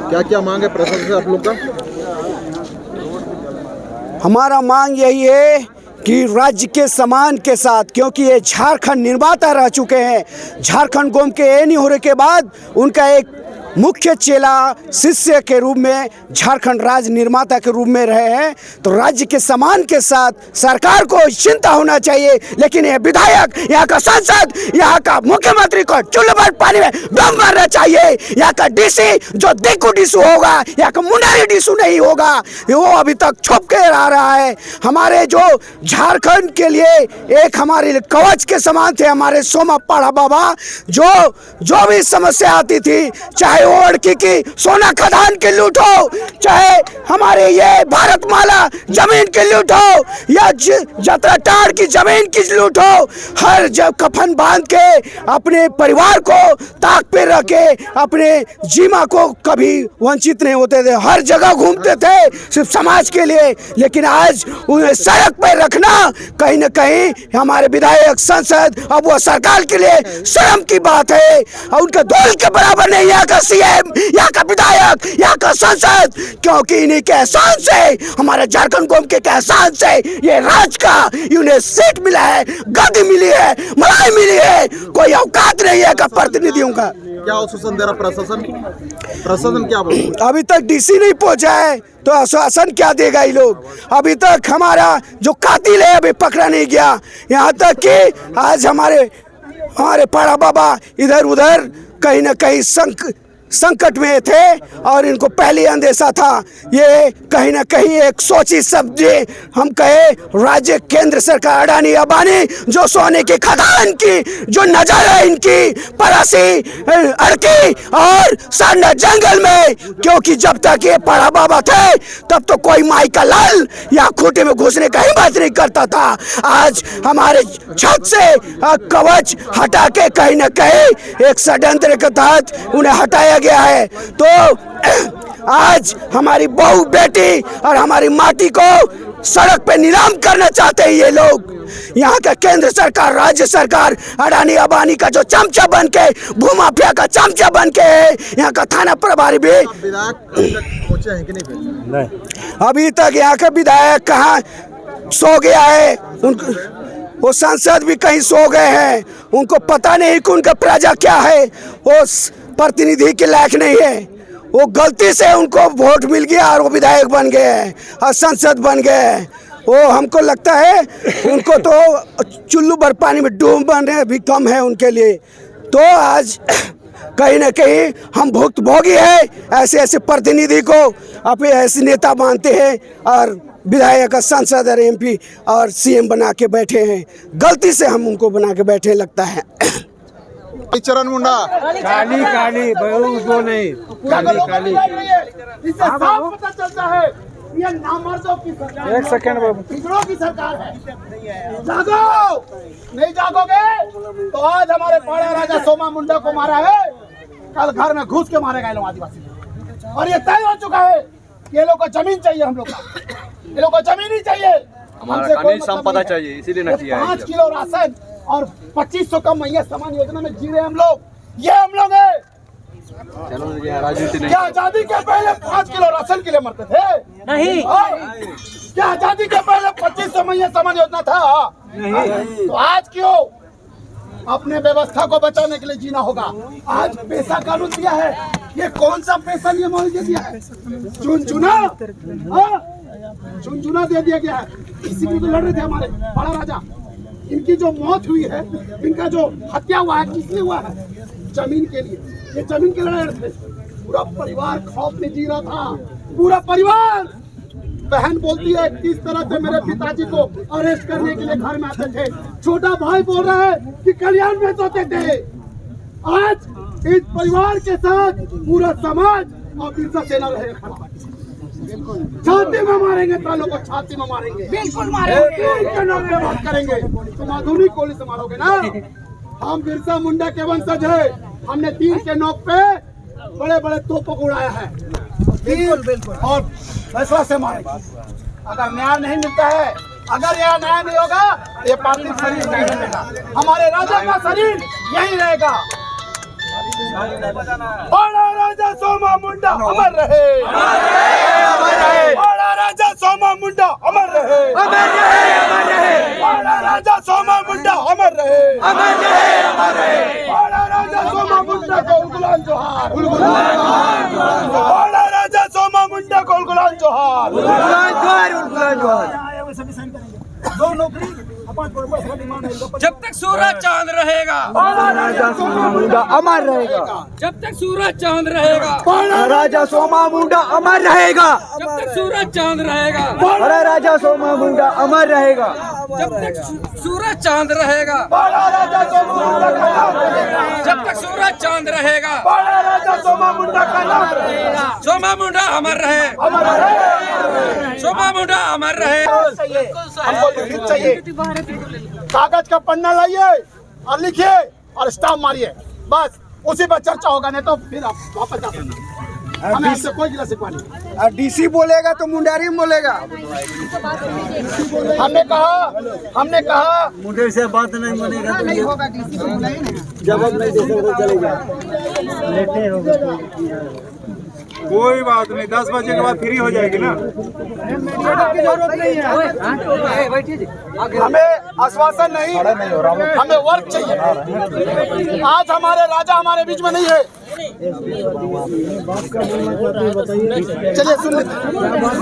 क्या क्या मांग है प्रशासन से आप लोग का? हमारा मांग यही है कि राज्य के सम्मान के साथ, क्योंकि ये झारखंड निर्माता रह चुके हैं। झारखंड गोम के ए नहीं होने के बाद उनका एक मुख्य चेला शिष्य के रूप में झारखंड राज्य निर्माता के रूप में रहे हैं। तो राज्य के सम्मान के साथ सरकार को चिंता होना चाहिए, लेकिन ये विधायक, यहाँ का सांसद, यहाँ का मुख्यमंत्री को चुल्लू भर पानी में दम मारना चाहिए। यहाँ का डीसी जो देखो डिशू होगा, यहाँ का मुंडारी डिशू नहीं होगा, वो अभी तक छुप के रहा है। हमारे जो झारखंड के लिए एक हमारे कवच के समान थे हमारे सोमापाड़ा बाबा, जो भी समस्या आती थी, चाहे ओड़की की सोना खदान की लूट हो, चाहे हमारे ये भारतमाला जमीन की लूट हो, या जत्राटाड़ की जमीन की लूट हो, हर जब कफन बांध के अपने परिवार को ताक पे रख के अपने जीमा को कभी वंचित नहीं होते थे, हर जगह घूमते थे सिर्फ समाज के लिए। लेकिन आज उन्हें सड़क पे रखना कहीं न कहीं हमारे विधायक, सांसद, अब वो सरकार के लिए शर्म की बात है। और उनका धूल के बराबर नहीं यहाँ का सीएम, यहाँ का विधायक, यहाँ का सांसद, क्योंकि इन्हीं के एहसान से, हमारे झारखंड कौम के एहसान से ये राज्य का उन्हें सीट मिला है, गद्दी मिली है, मलाई मिली है। कोई औकात नहीं है का प्रतिनिधियों का। क्या आश्वासन दे रहा प्रशासन क्या बोल? अभी तक डीसी नहीं पहुंचा है तो आश्वासन क्या देगा ये लोग? अभी तक हमारा जो कातिल है अभी पकड़ा नहीं गया। यहाँ तक कि आज हमारे पाड़ा बाबा इधर उधर कहीं न कहीं संकट में थे और इनको पहले अंदेशा था। ये कहीं ना कहीं एक सोची समझी, हम कहे राज्य केंद्र सरकार अडानी अंबानी जो सोने की खदान की जो नजर है इनकी परासी अड़की और सारना जंगल में, क्योंकि जब तक ये पड़ा बाबा थे तब तो कोई माई का लाल या खूंटे में घुसने का हिम्मत नहीं करता था। आज हमारे छत से कवच हटा के कहीं ना कहीं एक षड्यंत्र के तहत उन्हें हटाया गया है। तो आज हमारी बहू बेटी और हमारी माटी को सड़क पे नीलाम करना चाहते हैं ये लोग। यहाँ का केंद्र सरकार, राज्य सरकार अडानी अंबानी का जो चमचा बन के, भूमाफिया का चमचा बन के है। यहाँ का थाना प्रभारी भी पहुंचे हैं कि नहीं? अभी तक यहाँ का विधायक कहाँ सो गया है, वो सांसद भी कहीं सो गए हैं। उनको पता नहीं कि उनका प्रजा क्या है, वो प्रतिनिधि के लायक नहीं है। वो गलती से उनको वोट मिल गया और वो विधायक बन गए और सांसद बन गए। वो हमको लगता है उनको तो चुल्लू भर पानी में डूबने भी कम है उनके लिए। तो आज कहीं ना कहीं हम भुक्तभोगी है ऐसे ऐसे प्रतिनिधि को अपने ऐसे नेता मानते हैं और विधायक, सांसद और एमपी और सीएम बना के बैठे हैं। गलती से हम उनको बना के बैठे लगता है। चरण मुंडा काली काली वो नहीं काली काली इससे साफ पता चलता है ये नामर्दों की सरकार, एक सेकंड बाबू, पिछड़ों की सरकार है। जागो, नहीं जागोगे तो आज हमारे पाड़ा राजा सोमा मुंडा को मारा है, कल घर में घुस के मारेगा ये लोग आदिवासी। और ये तय हो चुका है ये लोग को जमीन चाहिए, हम लोग का ये लोग को जमीन ही चाहिए, हमसे कोई संपदा चाहिए। इसीलिए न किया 5 किलो राशन और 2500 का मैया समान योजना में जी रहे हम लोग। ये हम लोग है क्या आजादी के पहले 5 किलो राशन के लिए मरते थे? नहीं। क्या आजादी के पहले 2500 मैया समान योजना था? नहीं। तो आज क्यों अपने व्यवस्था को बचाने के लिए जीना होगा? आज पैसा कानून दिया है, ये कौन सा पैसा नियम दिया है? चुन-चुना दे दिया गया है। इसी में तो लड़ रहे थे हमारे बड़ा राजा। इनकी जो मौत हुई है, इनका जो हत्या हुआ है, किसने हुआ है? जमीन के लिए। ये जमीन के लड़ाई थे। पूरा परिवार खौफ में जी रहा था, पूरा परिवार। बहन बोलती है किस तरह से मेरे पिताजी को अरेस्ट करने के लिए घर में आते थे। छोटा भाई बोल रहा है कि कल्याण में सोते थे। आज इस परिवार के साथ पूरा समाज और बिरसा सेना रहेगा। छाती में मारेंगे, तालों को छाती में मारेंगे, बिल्कुल मारेंगे, बात करेंगे। तुम आधुनिक गोली से मारोगे ना? हम बिरसा मुंडा के वंशज है। हमने तीर के नोक पे बड़े बड़े तोपों को उड़ाया है, बिल्कुल, और फैसला से मारेंगे। अगर न्याय नहीं मिलता है, अगर यह न्याय नहीं होगा, ये पार्थिव शरीर नहीं मिलेगा। हमारे राजा का शरीर यही रहेगा। बड़ा राजा सोमा मुंडा। मुंडा अमर रहे, बड़ा राजा सोमा मुंडा अमर रहे, बड़ा राजा सोमा मुंडा अमर रहे, बड़ा राजा सोमा मुंडा को गुलाम जोहार, बड़ा राजा सोमा मुंडा को गुलाम जोहार। जब तक सूरज चांद रहेगा, राजा सोमा मुंडा अमर रहेगा, जब तक सूरज चांद रहेगा, राजा सोमा मुंडा अमर रहेगा, जब तक सूरज चांद रहेगा, बड़ा राजा सोमा मुंडा अमर रहेगा, जब तक सूरज चांद रहेगा, बड़ा राजा सोमा मुंडा का नाम रहेगा, जब तक सूरज चांद रहेगा, बड़ा राजा सोमा मुंडा का नाम रहेगा, सोमा मुंडा अमर रहे, अमर रहे। सोमा मुंडा अमर रहे। हमको लिखित चाहिए, कागज का पन्ना लाइए और लिखिए और स्टाम्प मारिए, बस उसी पर चर्चा होगा, नहीं तो फिर आप वापस जा सकते। हमें आपसे कोई गिला शिकवा नहीं। डीसी बोलेगा तो मुंडारी में बोलेगा। हमने कहा मुझे से बात नहीं बनेगा तो नहीं होगा, डीसी को बुलाइए ना। जवाब नहीं दे सकते चलेगा। कोई बात नहीं, 10 बजे के बाद फ्री हो जाएगी ना। हमें आश्वासन नहीं, हमें वर्क चाहिए। आज हमारे राजा हमारे बीच में नहीं है। चलिए सुन लेते हैं।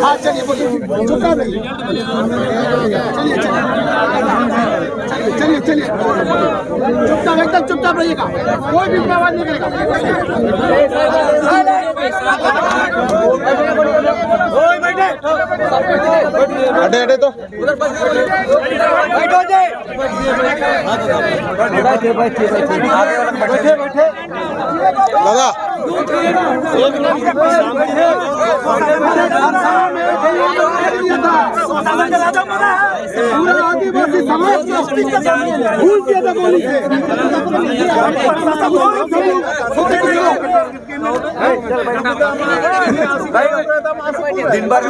हाँ चलिए बोलिए, चुपका नहीं, चलिए चलिए चलिए, चुपचाप एकदम चुपचाप रहिएगा, कोई भी आवाज नहीं करेगा। हटे तो दादा पूरा आदिवासी समाज को भूल दिया था गोली से। दिन भर